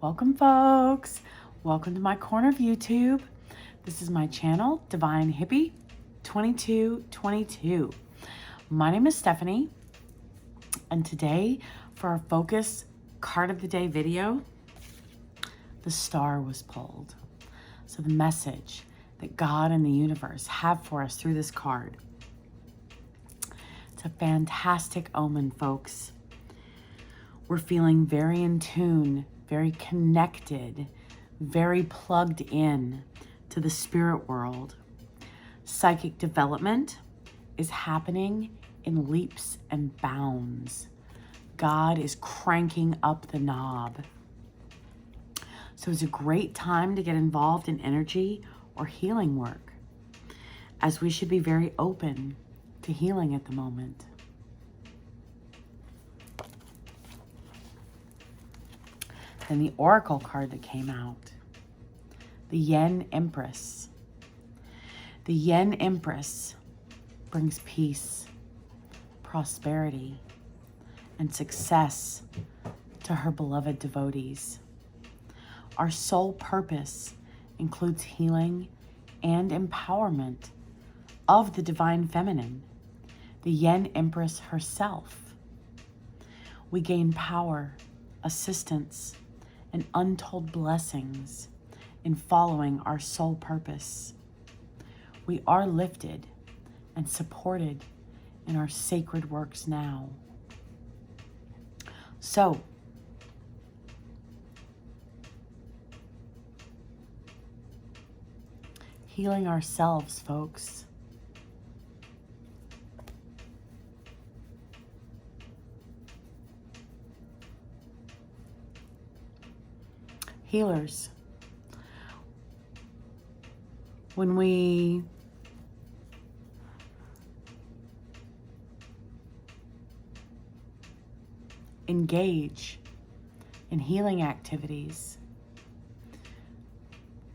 Welcome, folks. Welcome to my corner of YouTube. This is my channel, Divine Hippie 2222. My name is Stephanie, and today for our focus card of the day video, the star was pulled. So the message that God and the universe have for us through this card. It's a fantastic omen, folks. We're feeling very in tune, very connected, very plugged in to the spirit world. Psychic development is happening in leaps and bounds. God is cranking up the knob. So it's a great time to get involved in energy or healing work, as we should be very open to healing at the moment. Then the oracle card that came out, the Yen Empress. The Yen Empress brings peace, prosperity, and success to her beloved devotees. Our sole purpose includes healing and empowerment of the divine feminine, the Yen Empress herself. We gain power, assistance, and untold blessings in following our sole purpose. We are lifted and supported in our sacred works now. So, healing ourselves, folks. Healers. When we engage in healing activities,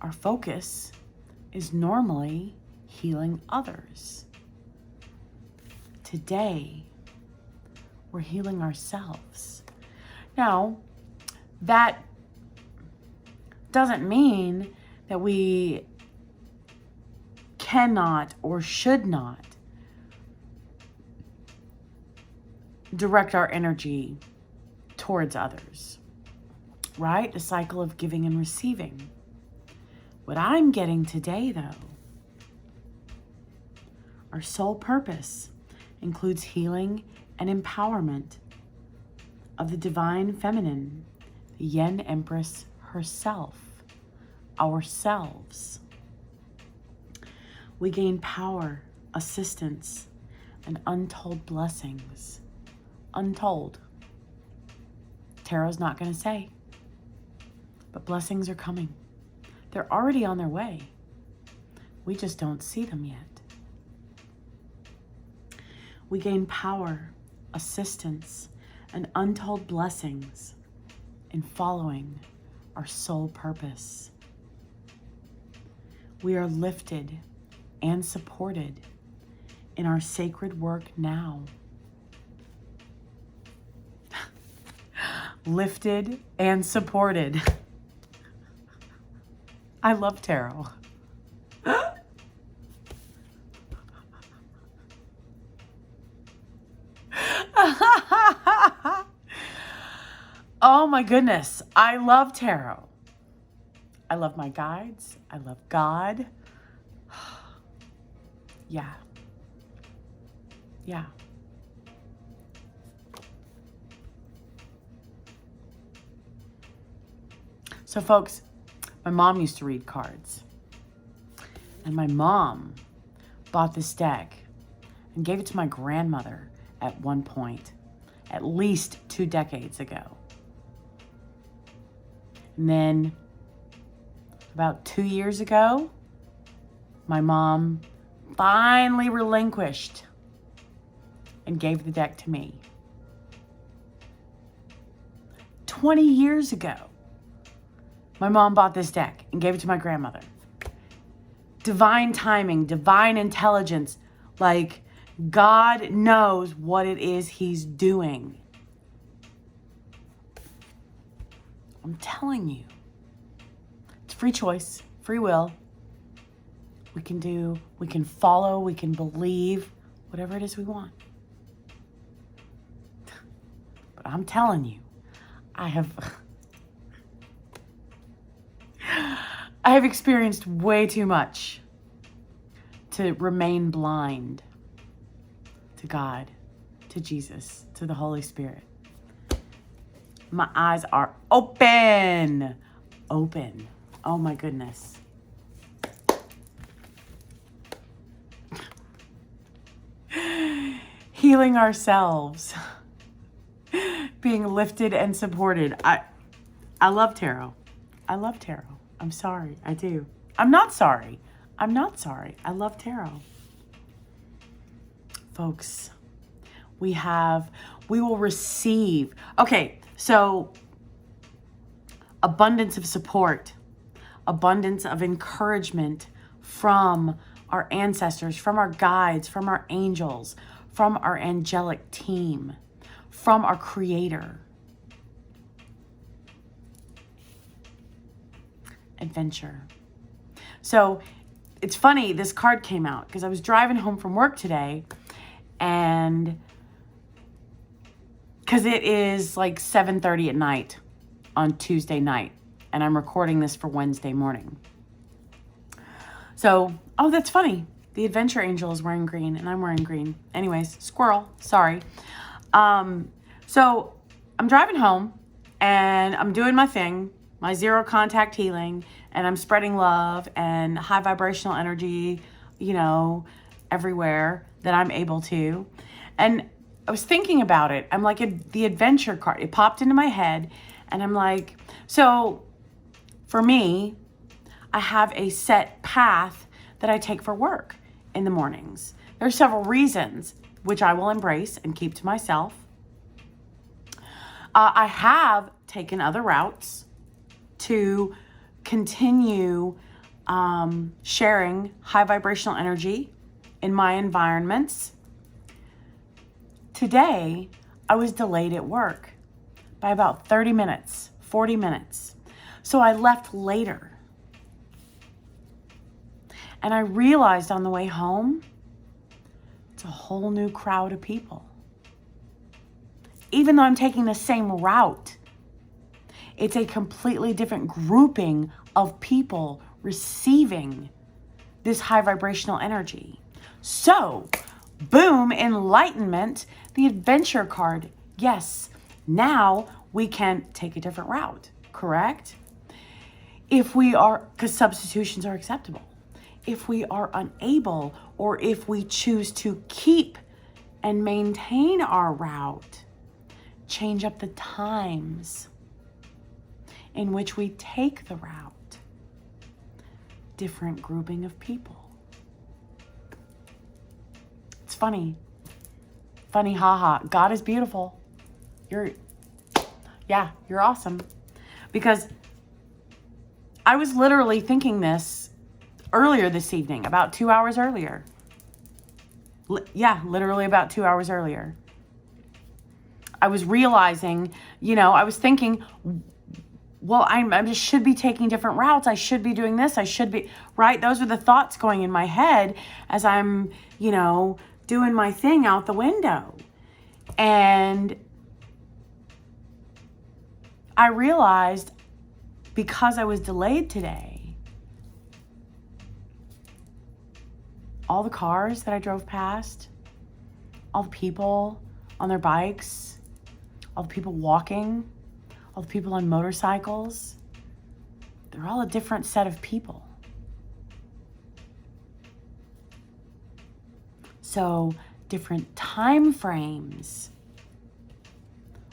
our focus is normally healing others. Today, we're healing ourselves. Now, that doesn't mean that we cannot or should not direct our energy towards others, right? The cycle of giving and receiving. What I'm getting today, though, our sole purpose includes healing and empowerment of the divine feminine, the Yen Empress herself, ourselves. We gain power, assistance, and untold blessings. Untold. Tarot's not going to say, but blessings are coming. They're already on their way. We just don't see them yet. We gain power, assistance, and untold blessings in following our sole purpose. We are lifted and supported in our sacred work now. Lifted and supported. I love tarot. Oh my goodness. I love tarot. I love my guides. I love God. Yeah. Yeah. So folks, my mom used to read cards. And my mom bought this deck and gave it to my grandmother at one point, at least 2 decades ago. And then about 2 years ago, my mom finally relinquished and gave the deck to me. 20 years ago, my mom bought this deck and gave it to my grandmother. Divine timing, divine intelligence, like God knows what it is he's doing. I'm telling you. It's free choice, free will. We can follow, we can believe, whatever it is we want. But I'm telling you, I have experienced way too much to remain blind to God, to Jesus, to the Holy Spirit. My eyes are open. Open. Oh my goodness. Healing ourselves. Being lifted and supported. I love tarot. I love tarot. I'm sorry. I do. I'm not sorry. I love tarot. Folks, we will receive. Okay, so abundance of support, abundance of encouragement from our ancestors, from our guides, from our angels, from our angelic team, from our Creator. Adventure. So it's funny, this card came out because I was driving home from work today, and because it is like 7:30 at night on Tuesday night, and I'm recording this for Wednesday morning. So, oh, that's funny. The adventure angel is wearing green and I'm wearing green. Anyways, squirrel, sorry. So I'm driving home and I'm doing my thing, my zero contact healing, and I'm spreading love and high vibrational energy, everywhere that I'm able to. And I was thinking about it. I'm like, the adventure card, it popped into my head, and I'm like, so for me, I have a set path that I take for work in the mornings. There's several reasons, which I will embrace and keep to myself. I have taken other routes to continue sharing high vibrational energy in my environments. Today, I was delayed at work by about 30 minutes, 40 minutes. So I left later. And I realized on the way home, it's a whole new crowd of people. Even though I'm taking the same route, it's a completely different grouping of people receiving this high vibrational energy. So, boom, enlightenment, the adventure card. Yes, now we can take a different route, correct? Because substitutions are acceptable. If we are unable, or if we choose to keep and maintain our route, change up the times in which we take the route. Different grouping of people. It's funny. Funny, haha. God is beautiful. You're awesome. Because I was literally thinking this earlier this evening, about 2 hours earlier. Literally about 2 hours earlier. I was realizing, I was thinking, well, I just should be taking different routes. I should be doing this. I should be, right? Those are the thoughts going in my head as I'm, doing my thing out the window. And I realized, because I was delayed today, all the cars that I drove past, all the people on their bikes, all the people walking, all the people on motorcycles, they're all a different set of people. So different time frames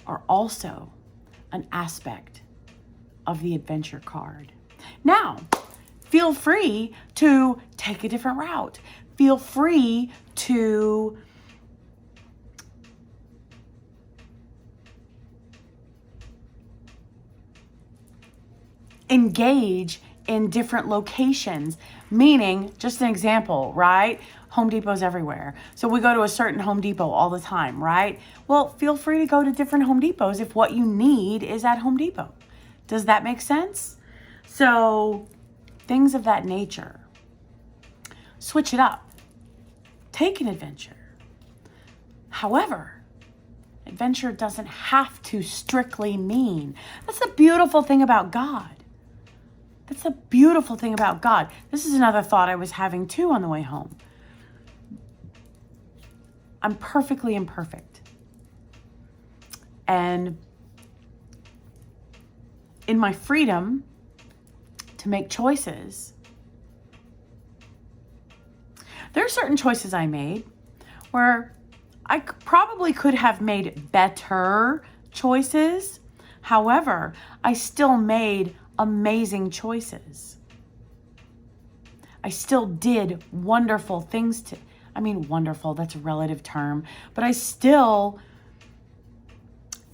are also an aspect of the adventure card. Now, feel free to take a different route. Feel free to engage in different locations. Meaning, just an example, right? Home Depot's everywhere. So we go to a certain Home Depot all the time, right? Well, feel free to go to different Home Depots if what you need is at Home Depot. Does that make sense? So things of that nature. Switch it up. Take an adventure. However, adventure doesn't have to strictly mean. That's the beautiful thing about God. That's the beautiful thing about God. This is another thought I was having too on the way home. I'm perfectly imperfect. And in my freedom to make choices, there are certain choices I made where I probably could have made better choices. However, I still made amazing choices. I still did wonderful things wonderful, that's a relative term, but I still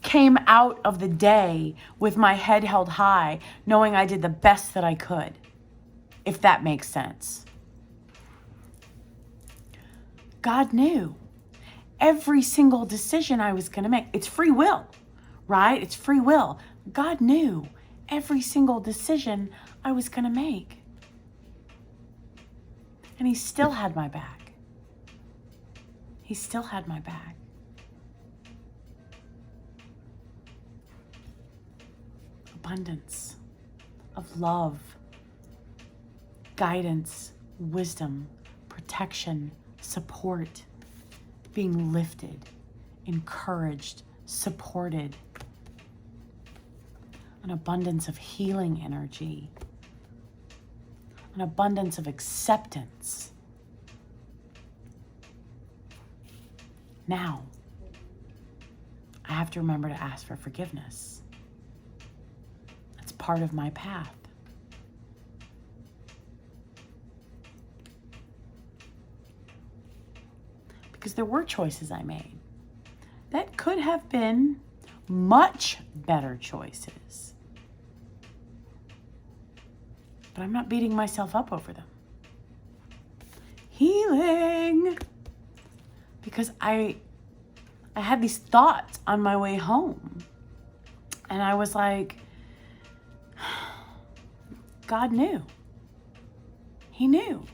came out of the day with my head held high, knowing I did the best that I could, if that makes sense. God knew every single decision I was going to make. It's free will, right? It's free will. God knew every single decision I was going to make. And he still had my back. He still had my back. Abundance of love, guidance, wisdom, protection, support, being lifted, encouraged, supported. An abundance of healing energy, an abundance of acceptance. Now, I have to remember to ask for forgiveness. That's part of my path. Because there were choices I made that could have been much better choices. But I'm not beating myself up over them. Healing. Because I had these thoughts on my way home. And I was like, God knew. He knew.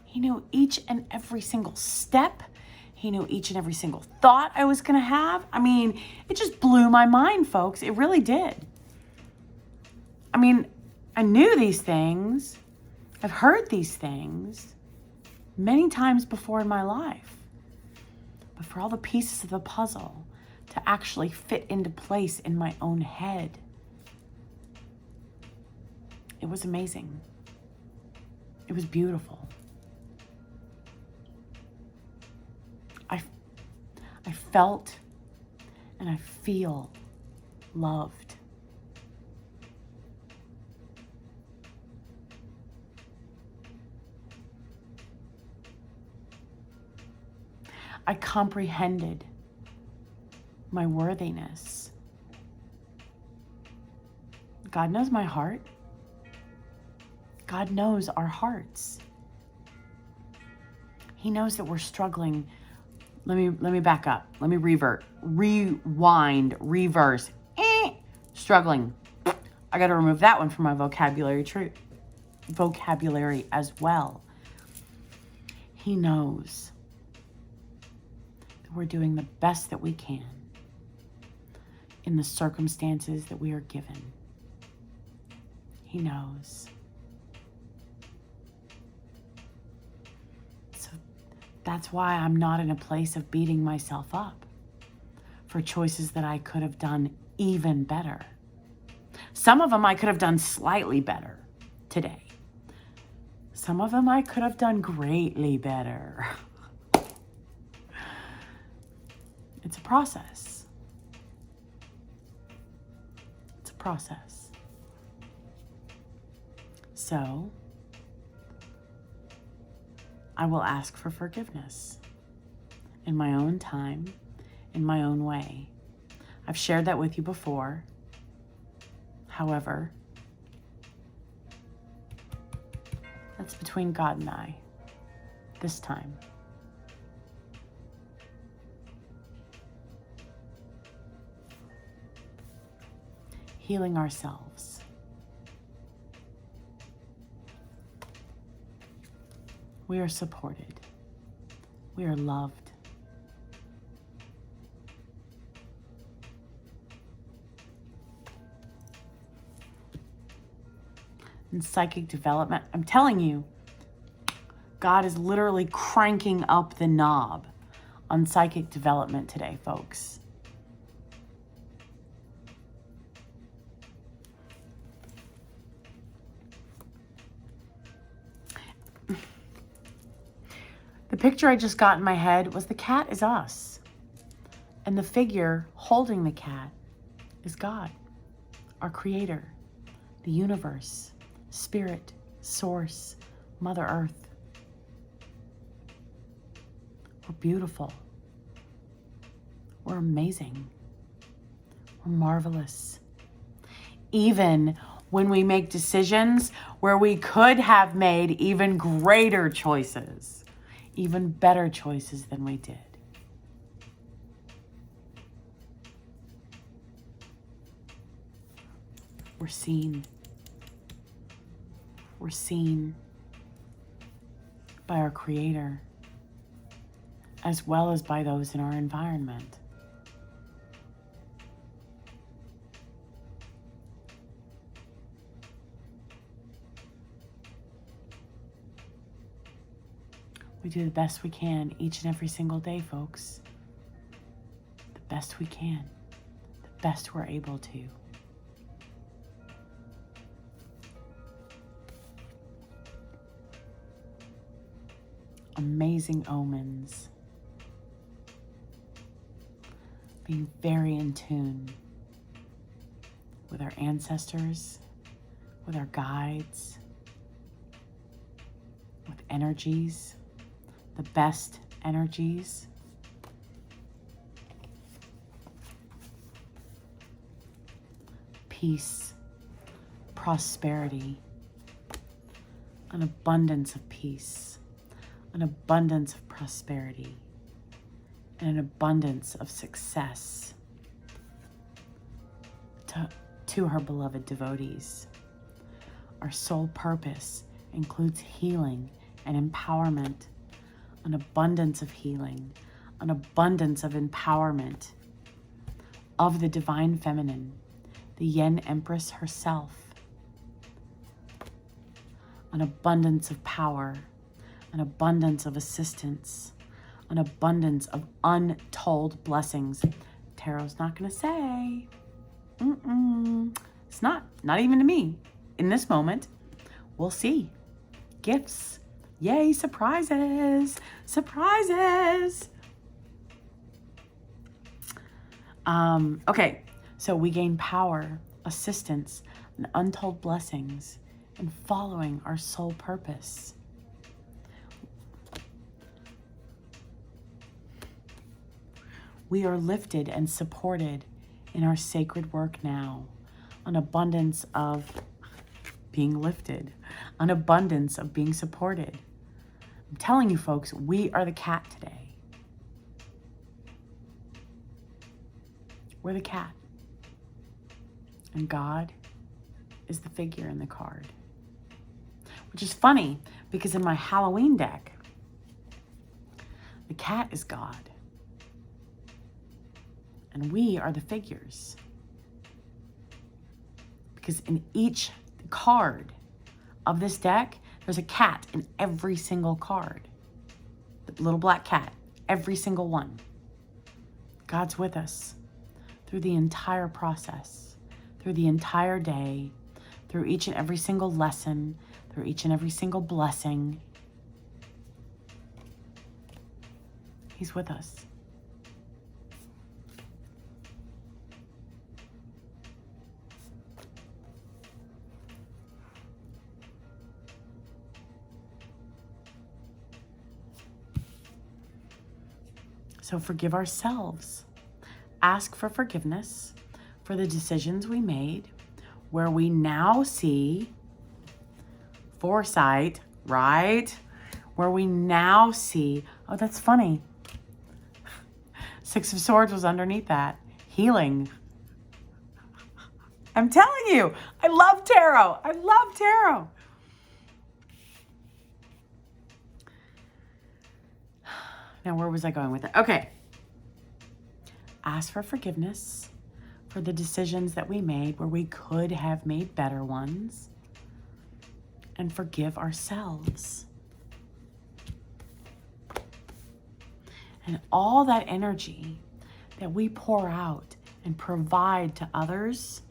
He knew each and every single step. He knew each and every single thought I was going to have. I mean, it just blew my mind, folks. It really did. I mean, I knew these things. I've heard these things many times before in my life. But for all the pieces of the puzzle to actually fit into place in my own head, it was amazing. It was beautiful. I felt and I feel loved. I comprehended my worthiness. God knows my heart. God knows our hearts. He knows that we're struggling. Let me back up. Let me rewind, reverse. Struggling. I got to remove that one from my vocabulary as well. He knows that we're doing the best that we can in the circumstances that we are given. He knows. So that's why I'm not in a place of beating myself up for choices that I could have done even better. Some of them I could have done slightly better today. Some of them I could have done greatly better. It's a process. It's a process. So, I will ask for forgiveness in my own time, in my own way. I've shared that with you before. However, that's between God and I this time. healing ourselves. We are supported. We are loved. In psychic development, I'm telling you, God is literally cranking up the knob on psychic development today, folks. The picture I just got in my head was the cat is us. And the figure holding the cat is God, our creator, the universe, spirit, source, Mother Earth. We're beautiful. We're amazing. We're marvelous. Even when we make decisions where we could have made even greater choices, even better choices than we did. We're seen. We're seen by our Creator, as well as by those in our environment. We do the best we can each and every single day, folks. The best we can. The best we're able to. Amazing omens. Being very in tune with our ancestors, with our guides, with energies, the best energies. Peace, prosperity, an abundance of peace, an abundance of prosperity, and an abundance of success to her beloved devotees. Our sole purpose includes healing and empowerment, an abundance of healing, an abundance of empowerment of the divine feminine, the Yen Empress herself, an abundance of power, an abundance of assistance, an abundance of untold blessings. Tarot's not going to say. It's not even to me. In this moment, we'll see. Gifts. Yay, surprises. Surprises. Okay, so we gain power, assistance, and untold blessings in following our sole purpose. We are lifted and supported in our sacred work now. An abundance of being lifted, an abundance of being supported. I'm telling you, folks, we are the cat today. We're the cat. And God is the figure in the card. Which is funny, because in my Halloween deck, the cat is God. And we are the figures. Because in each card of this deck, there's a cat in every single card. The little black cat, every single one. God's with us through the entire process, through the entire day, through each and every single lesson, through each and every single blessing. He's with us. So forgive ourselves. Ask for forgiveness for the decisions we made, where we now see foresight, right? Where we now see, oh, that's funny. Six of Swords was underneath that. Healing. I'm telling you, I love tarot. I love tarot. Now, where was I going with it? Okay. Ask for forgiveness for the decisions that we made where we could have made better ones. And forgive ourselves. And all that energy that we pour out and provide to others,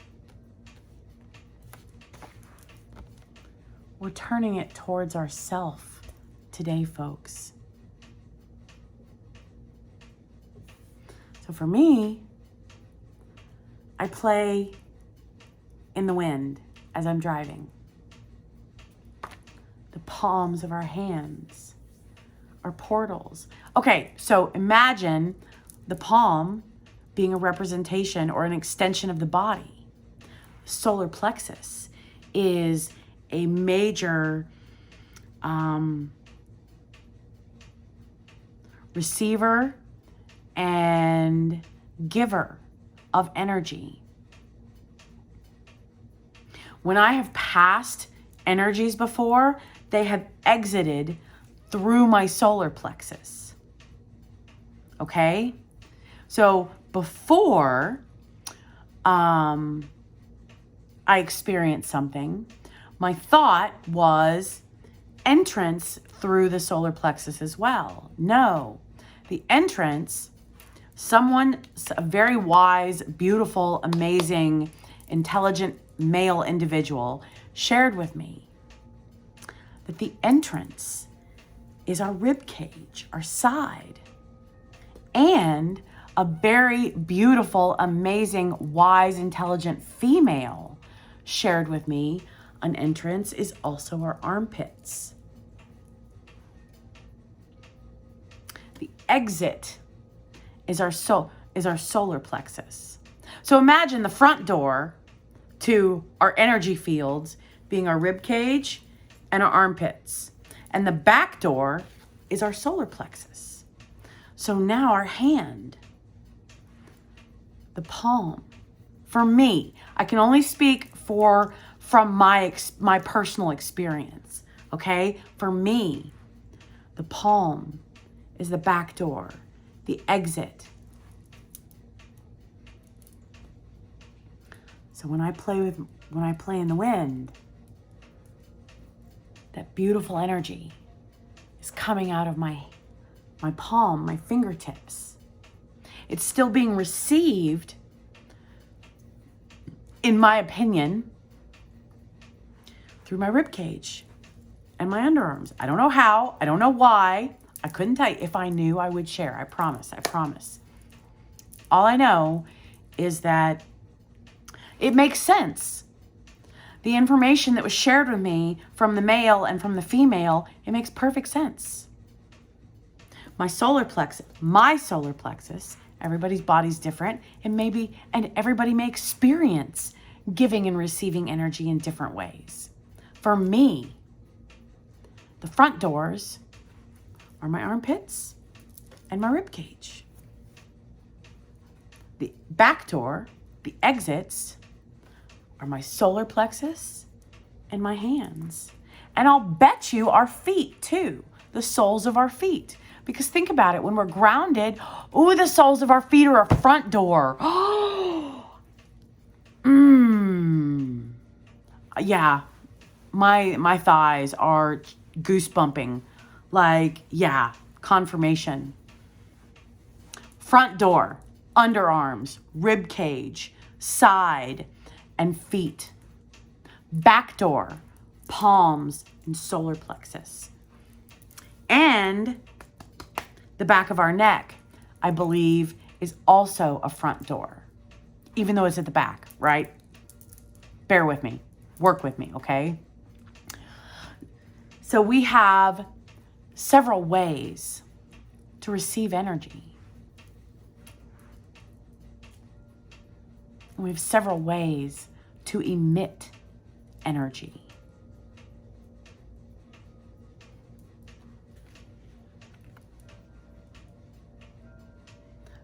we're turning it towards ourselves today, folks. So for me, I play in the wind as I'm driving. The palms of our hands are portals. Okay, so imagine the palm being a representation or an extension of the body. Solar plexus is a major receiver and giver of energy. When I have passed energies before, they have exited through my solar plexus. Okay? So before I experienced something, my thought was entrance through the solar plexus as well. No, the entrance, a very wise, beautiful, amazing, intelligent male individual shared with me that the entrance is our rib cage, our side. And a very beautiful, amazing, wise, intelligent female shared with me an entrance is also our armpits. The exit is our solar plexus. So imagine the front door to our energy fields being our rib cage and our armpits. And the back door is our solar plexus. So now our hand, the palm, for me, I can only speak from my personal experience, okay? For me, the palm is the back door, the exit. So when I play in the wind, that beautiful energy is coming out of my palm, my fingertips. It's still being received, in my opinion, through my rib cage and my underarms. I don't know how, I don't know why. I couldn't tell you. If I knew, I would share. I promise. All I know is that it makes sense. The information that was shared with me from the male and from the female, it makes perfect sense. My solar plexus, everybody's body's different, and everybody may experience giving and receiving energy in different ways. For me, the front doors are my armpits and my rib cage. The back door, the exits, are my solar plexus and my hands. And I'll bet you our feet too, the soles of our feet. Because think about it, when we're grounded, the soles of our feet are a front door. Yeah, my thighs are goosebumping. Like, yeah, confirmation. Front door, underarms, rib cage, side, and feet. Back door, palms, and solar plexus. And the back of our neck, I believe, is also a front door, even though it's at the back, right? Bear with me. Work with me, okay? So we have several ways to receive energy. We have several ways to emit energy.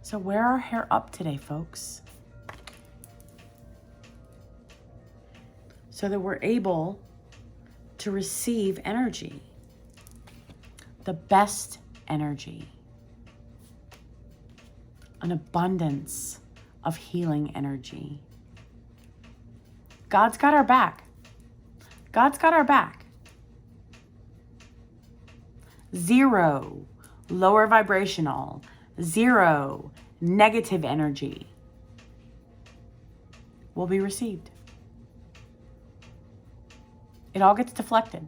So wear our hair up today, folks. so that we're able to receive energy, the best energy, an abundance of healing energy. God's got our back. God's got our back. 0 lower vibrational, 0 negative energy will be received. It all gets deflected.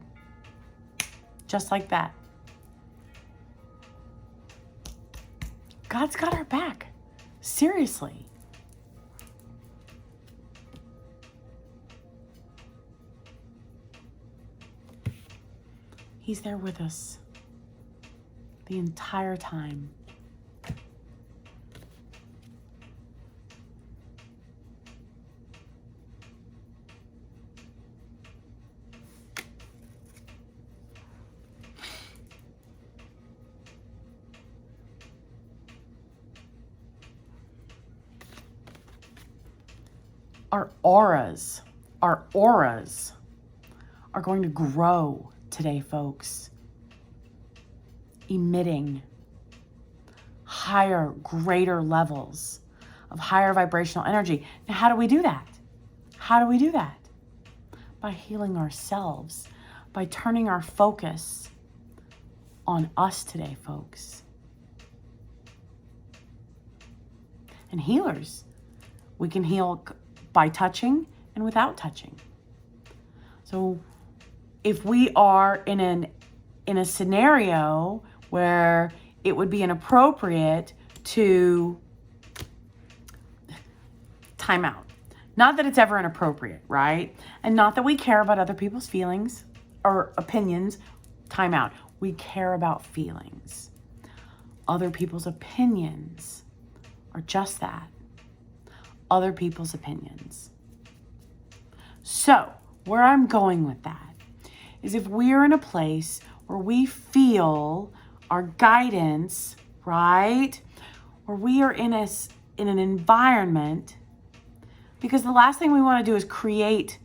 Just like that. God's got our back. Seriously. He's there with us the entire time. Our auras are going to grow today, folks. Emitting higher, greater levels of higher vibrational energy. Now, how do we do that? How do we do that? By healing ourselves, by turning our focus on us today, folks. And healers, we can heal by touching and without touching. So if we are in a scenario where it would be inappropriate to time out. Not that it's ever inappropriate, right? And not that we care about other people's feelings or opinions. Time out. We care about feelings. Other people's opinions are just that. Other people's opinions. So, where I'm going with that is if we're in a place where we feel our guidance, right? Or we are in an environment, because the last thing we want to do is create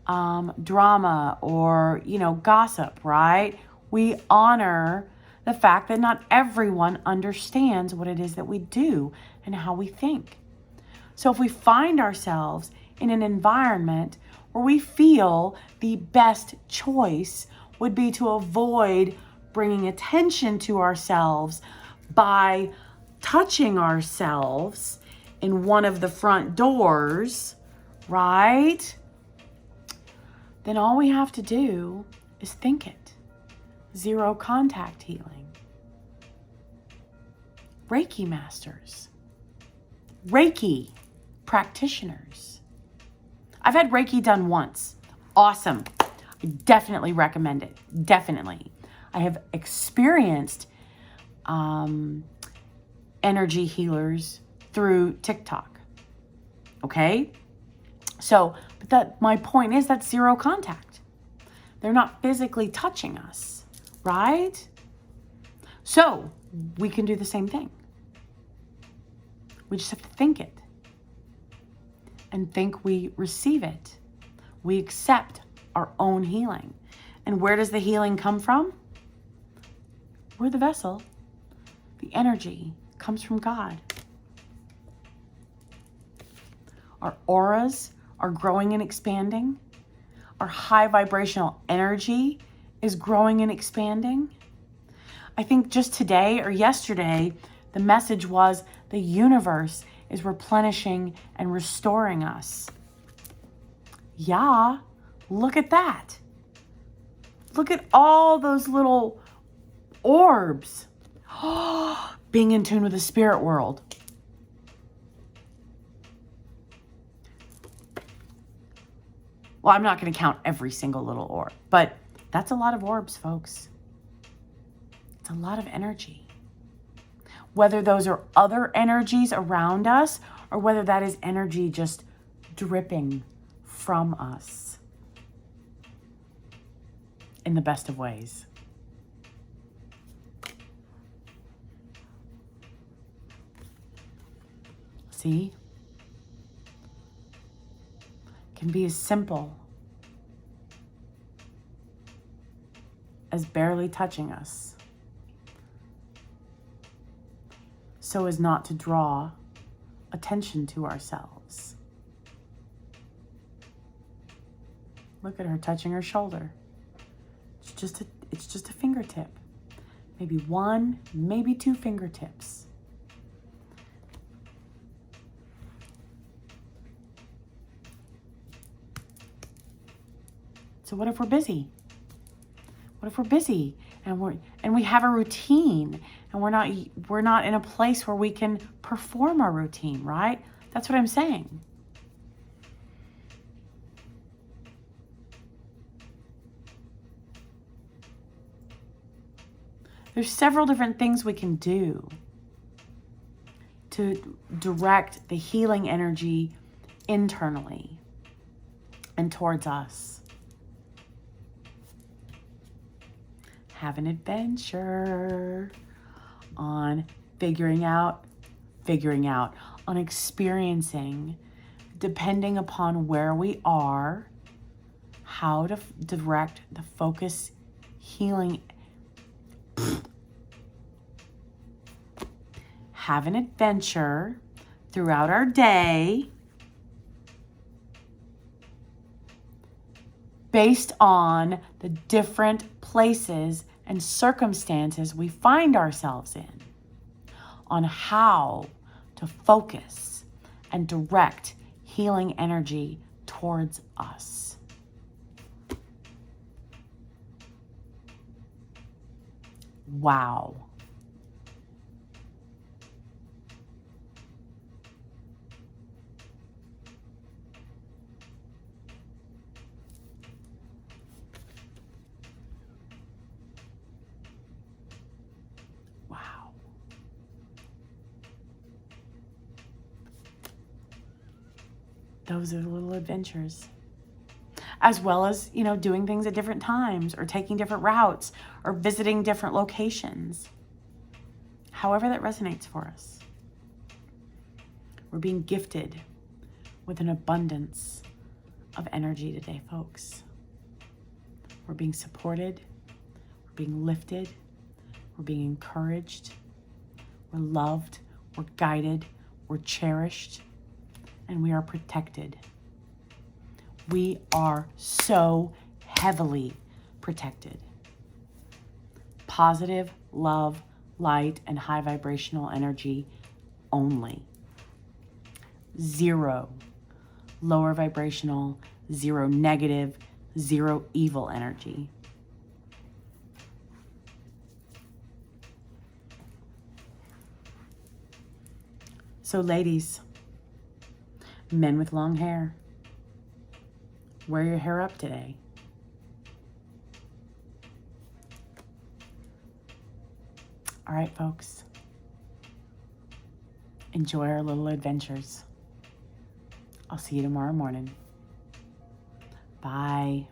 drama or, gossip, right? We honor the fact that not everyone understands what it is that we do and how we think. So if we find ourselves in an environment where we feel the best choice would be to avoid bringing attention to ourselves by touching ourselves in one of the front doors, right? Then all we have to do is think it. 0 contact healing. Reiki masters. Reiki practitioners. I've had Reiki done once. Awesome. I definitely recommend it. Definitely. I have experienced energy healers through TikTok. Okay? So, but my point is that's 0 contact. They're not physically touching us, right? So, we can do the same thing. We just have to think it. And think we receive it. We accept our own healing. And where does the healing come from? We're the vessel. The energy comes from God. Our auras are growing and expanding. Our high vibrational energy is growing and expanding. I think just today or yesterday, the message was the universe is replenishing and restoring us. Yeah, look at that. Look at all those little orbs. Being in tune with the spirit world. Well, I'm not going to count every single little orb, but that's a lot of orbs, folks. It's a lot of energy. Whether those are other energies around us or whether that is energy just dripping from us in the best of ways. See? It can be as simple as barely touching us, so as not to draw attention to ourselves. Look at her touching her shoulder. It's just a fingertip. Maybe one, maybe two fingertips. So what if we're busy? What if we're busy and we have a routine and we're not in a place where we can perform our routine, right? That's what I'm saying. There's several different things we can do to direct the healing energy internally and towards us. Have an adventure on figuring out, on experiencing, depending upon where we are, how to direct the focus healing. Have an adventure throughout our day based on the different places and circumstances we find ourselves in, on how to focus and direct healing energy towards us. Wow. Those are the little adventures. As well as, doing things at different times or taking different routes or visiting different locations. However that resonates for us. We're being gifted with an abundance of energy today, folks. We're being supported. We're being lifted. We're being encouraged. We're loved. We're guided. We're cherished. And we are protected. We are so heavily protected. Positive, love, light, and high vibrational energy only. 0 lower vibrational, 0 negative, 0 evil energy. So ladies, men with long hair, wear your hair up today. All right, folks. Enjoy our little adventures. I'll see you tomorrow morning. Bye.